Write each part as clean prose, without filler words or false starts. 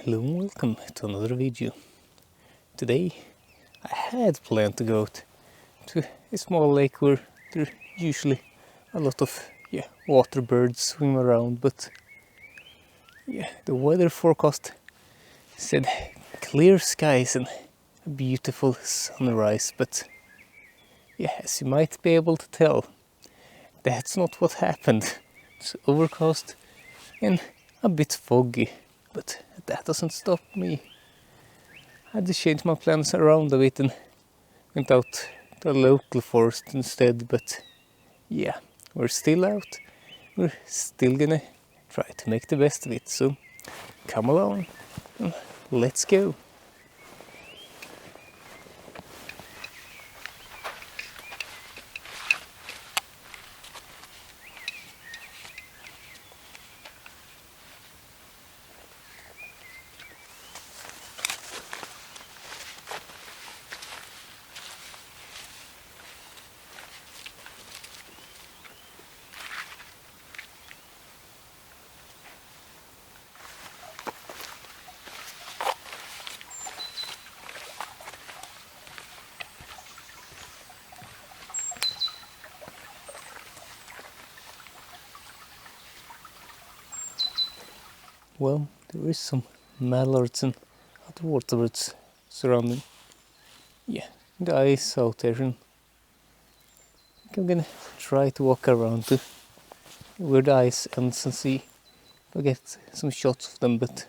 Hello and welcome to another video. Today I had planned to go out to a small lake where there are usually a lot of water birds swim around, but the weather forecast said clear skies and a beautiful sunrise, but as you might be able to tell, that's not what happened. It's overcast and a bit foggy, but that doesn't stop me. I had to change my plans around a bit and went out to a local forest instead, but we're still out. We're still gonna try to make the best of it, so come along and let's go. Well, there is some mallards and other waterbirds surrounding. The ice out there, and I think I'm gonna try to walk around to where the ice ends and see if I get some shots of them, but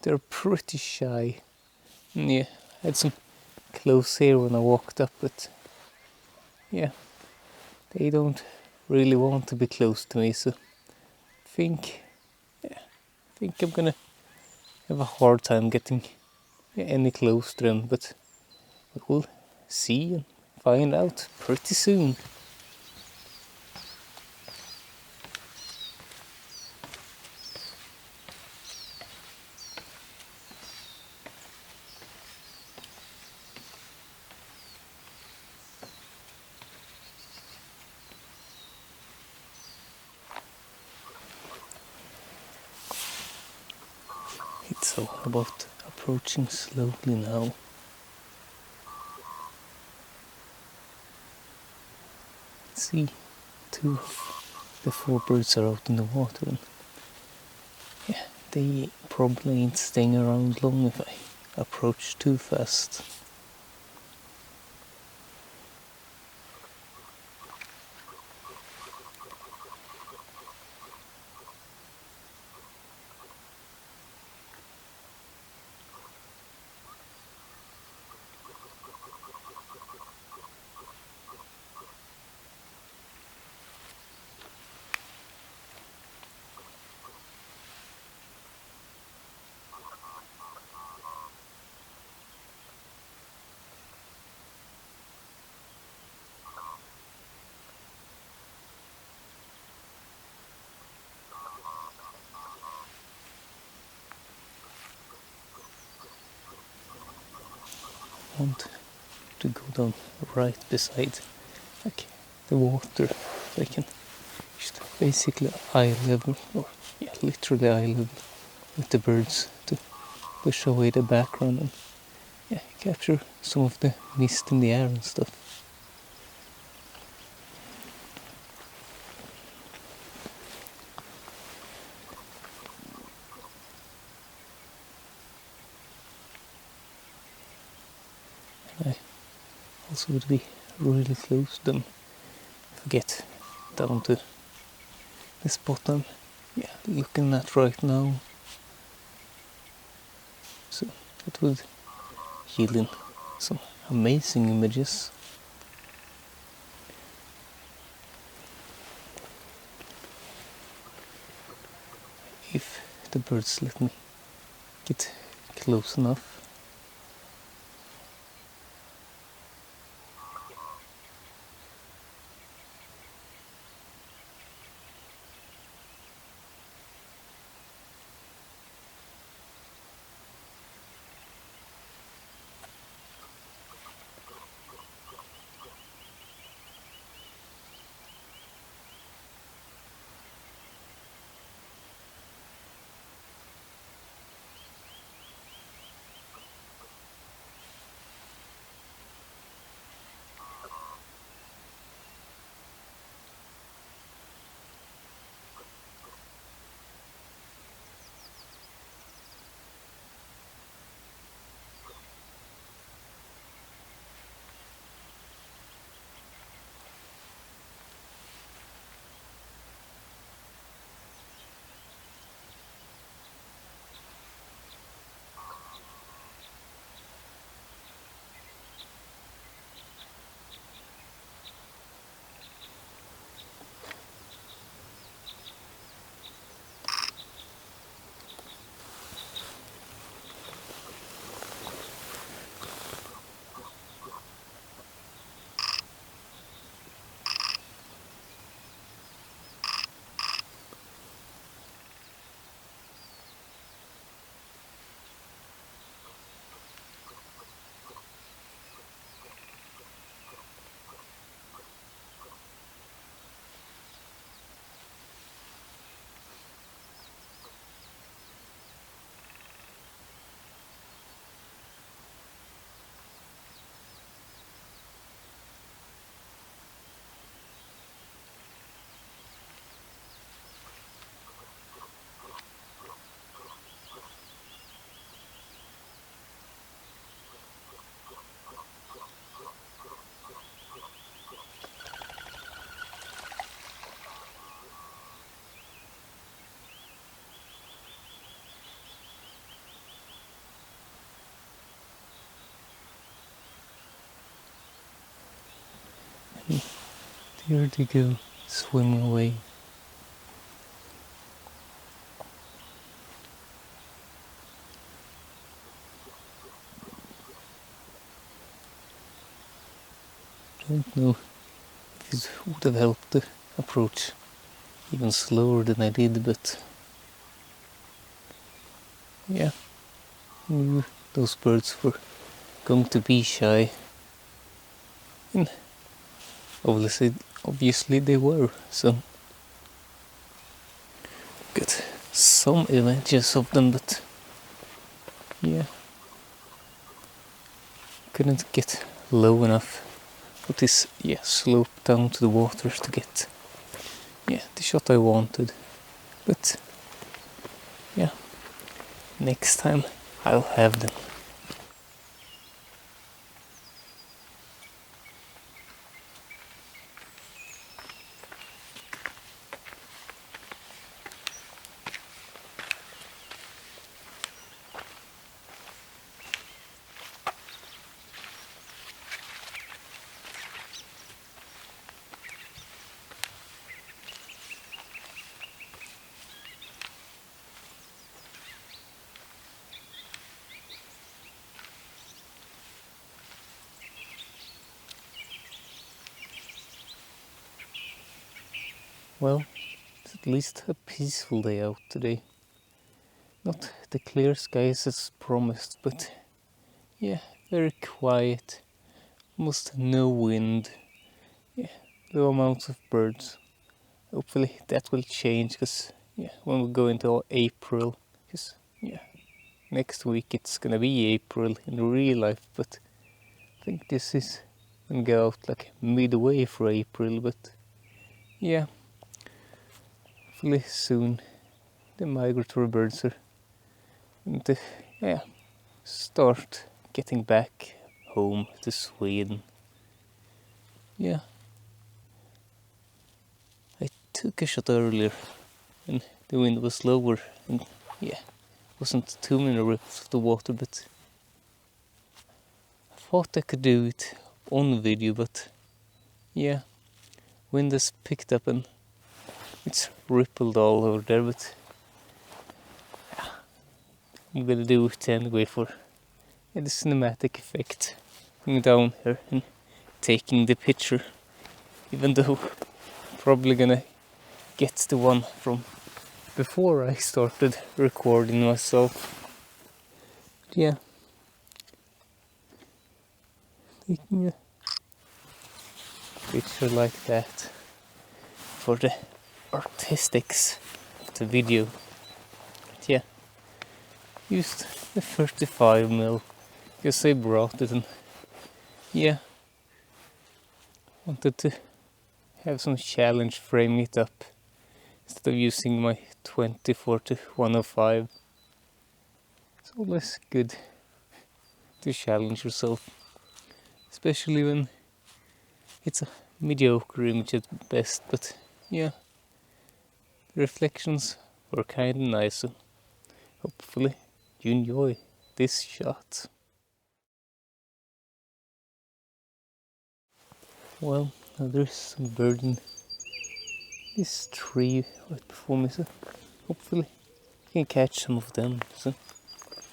they're pretty shy. And I had some close here when I walked up, but they don't really want to be close to me, so think I'm gonna have a hard time getting any closer to them, but we'll see and find out pretty soon. It's all about approaching slowly now. See, two of the four birds are out in the water, and they probably ain't staying around long if I approach too fast. I want to go down right beside the water, so I can just basically eye level, or literally eye level with the birds to push away the background and capture some of the mist in the air and stuff. I also would be really close to them if I get down to the spot I'm looking at right now. So it would yield in some amazing images. If the birds let me get close enough. There they go, swimming away. Don't know if it would have helped the approach even slower than I did, but yeah, I knew those birds were going to be shy. And obviously they were, so got some images of them, but yeah, couldn't get low enough with this slope down to the water to get the shot I wanted. But yeah, next time I'll have them. Well, it's at least a peaceful day out today. Not the clear skies as promised, but yeah, very quiet, almost no wind, low amounts of birds. Hopefully that will change, because when we go into April, because next week it's gonna be April in real life, but I think this is gonna go out like midway for April, but yeah, hopefully soon the migratory birds are going to start getting back home to Sweden. Yeah, I took a shot earlier and the wind was lower and wasn't too many ripples of the water, but I thought I could do it on video, but wind has picked up and it's rippled all over there, but I'm gonna do it anyway for the cinematic effect. Going down here and taking the picture, even though I'm probably gonna get the one from before I started recording myself. Yeah, taking a picture like that for the artistics of the video. But used the 35mm because I brought it, and wanted to have some challenge framing it up instead of using my 24 to 105. It's always good to challenge yourself, especially when it's a mediocre image at best, but the reflections were kinda nice, so hopefully you enjoy this shot. Well, now there's some bird in this tree right before me, so hopefully I can catch some of them. So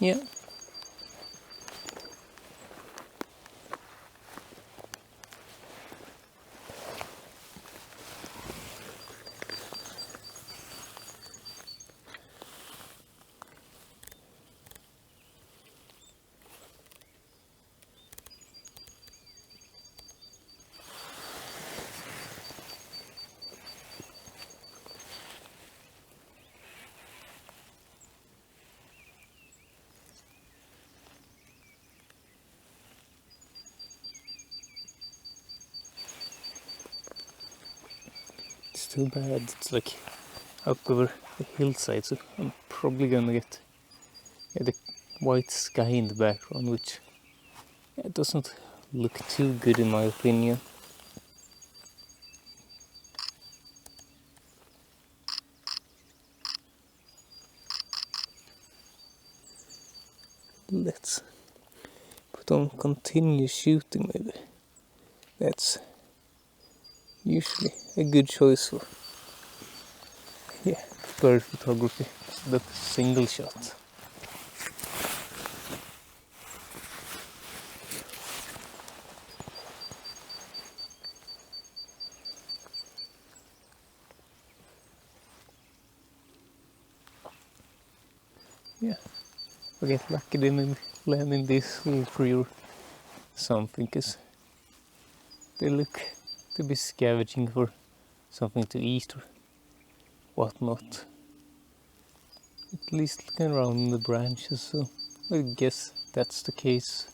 yeah. It's too bad it's like up over the hillside, so I'm probably gonna get the white sky in the background, which doesn't look too good in my opinion. Let's put on continue shooting maybe. That's usually a good choice for bird photography. That single shot. Yeah, if I get lucky then and land in this little tree or something, because they look to be scavenging for something to eat or whatnot. At least looking around in the branches, so I guess that's the case.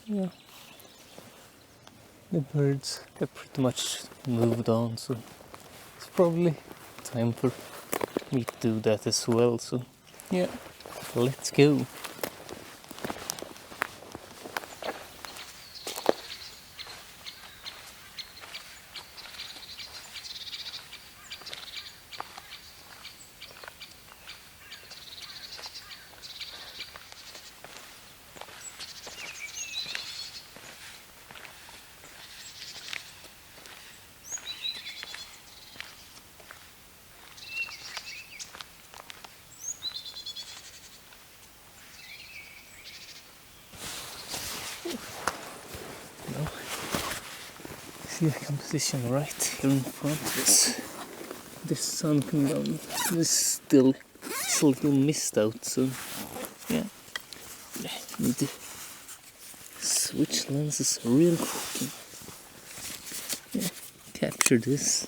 yeah, the birds have pretty much moved on, so it's probably time for me to do that as well. So yeah, let's go. Now, see the composition right here in front of us. The sun coming down. There's still a little mist out, so yeah. Need to switch lenses real quick. Yeah, capture this.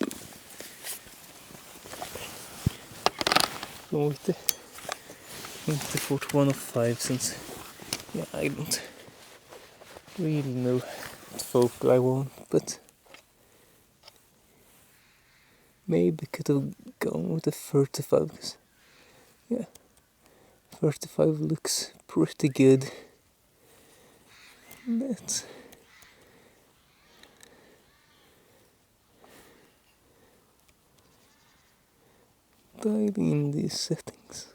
Go with the 1/5 since yeah, I don't really know what focal I want, but maybe could have gone with a 35 because yeah, 35 looks pretty good. Let's dial in these settings.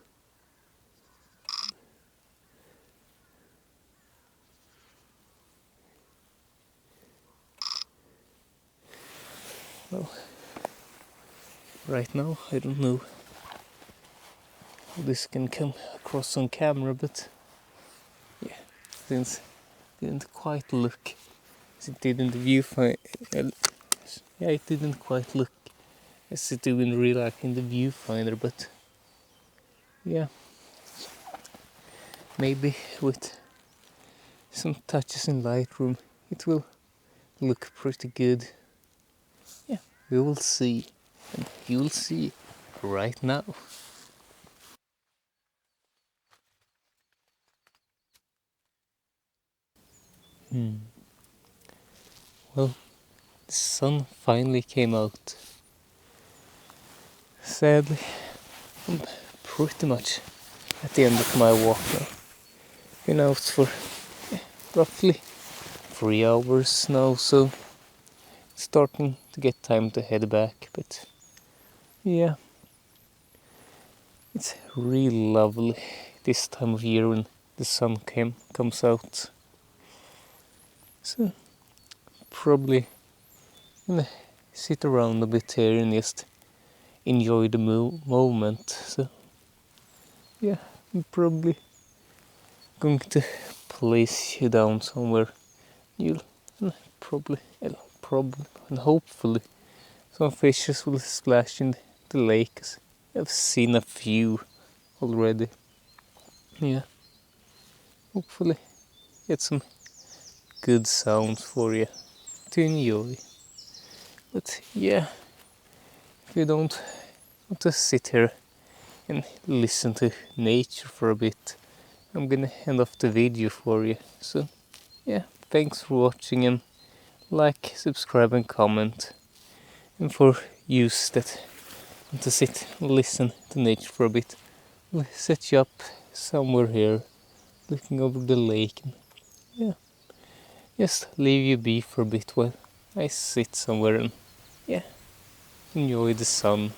Well, right now I don't know how this can come across on camera, but yeah, since it didn't quite look as it did in the viewfinder. Yeah, it didn't quite look as it do in real life in the viewfinder, but yeah, maybe with some touches in Lightroom it will look pretty good. Yeah, we will see, and you'll see right now. Well, the sun finally came out. Sadly, I'm pretty much at the end of my walk now. Been out for roughly 3 hours now, so it's starting to get time to head back. But yeah, it's really lovely this time of year when the sun comes out. So probably gonna sit around a bit here and just enjoy the moment. So yeah, I'm probably going to place you down somewhere. You'll probably and hopefully some fishes will splash in the lake. I've seen a few already. Yeah, hopefully get some good sounds for you to enjoy. But yeah, if you don't want to sit here and listen to nature for a bit, I'm gonna end off the video for you. So yeah, thanks for watching, and like, subscribe and comment. And for you that want to sit and listen to nature for a bit, we'll set you up somewhere here looking over the lake, and yeah, just leave you be for a bit while I sit somewhere and yeah, enjoy the sun.